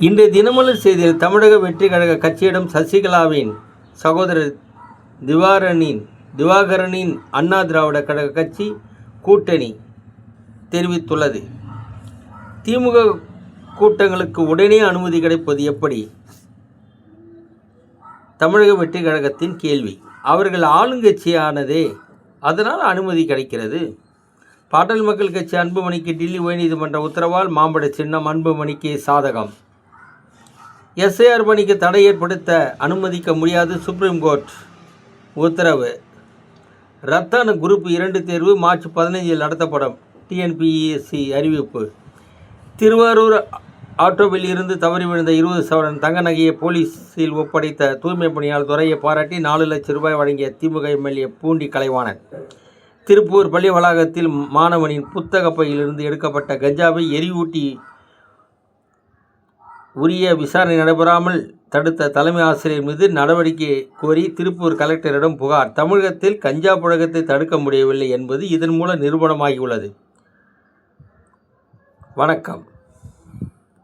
இன்றைய தினமலர் செய்தியில் தமிழக வெற்றி கழக கட்சியிடம் சசிகலாவின் சகோதரர் திவாகரனின் அண்ணா திராவிட கழக கட்சி கூட்டணி தெரிவித்துள்ளது. திமுக கூட்டங்களுக்கு உடனே அனுமதி கிடைப்பது எப்படி? தமிழக வெற்றி கழகத்தின் கேள்வி. அவர்கள் ஆளுங்கட்சியானதே, அதனால் அனுமதி கிடைக்கிறது. பாட்டாளி மக்கள் கட்சி அன்புமணிக்கு டில்லி உயர்நீதிமன்ற உத்தரவால் மாம்பழ சின்னம் அன்புமணிக்கு சாதகம். எஸ்ஐஆர் பணிக்கு தடை ஏற்படுத்த அனுமதிக்க முடியாது, சுப்ரீம் கோர்ட் உத்தரவு. ரத்தான குரூப் 2 தேர்வு மார்ச் 15 நடத்தப்படும், டிஎன்பிஎஸ்சி அறிவிப்பு. திருவாரூர் ஆட்டோவில் இருந்து தவறி விழுந்த 20 சவரன் தங்க நகையை போலீஸில் ஒப்படைத்த தூய்மை பணியாளர் துறையை பாராட்டி 4 லட்சம் ரூபாய் வழங்கிய திமுக எம்எல்ஏ பூண்டி கலைவாணன். திருப்பூர் பள்ளி வளாகத்தில் மாணவனின் புத்தக பையிலிருந்து எடுக்கப்பட்ட கஞ்சாவை எரியூட்டி உரிய விசாரணை நடைபெறாமல் தடுத்த தலைமை ஆசிரியர் மீது நடவடிக்கை கோரி திருப்பூர் கலெக்டரிடம் புகார். தமிழகத்தில் கஞ்சா புழக்கத்தை தடுக்க முடியவில்லை என்பது இதன் மூலம் நிரூபணமாகியுள்ளது. வணக்கம்.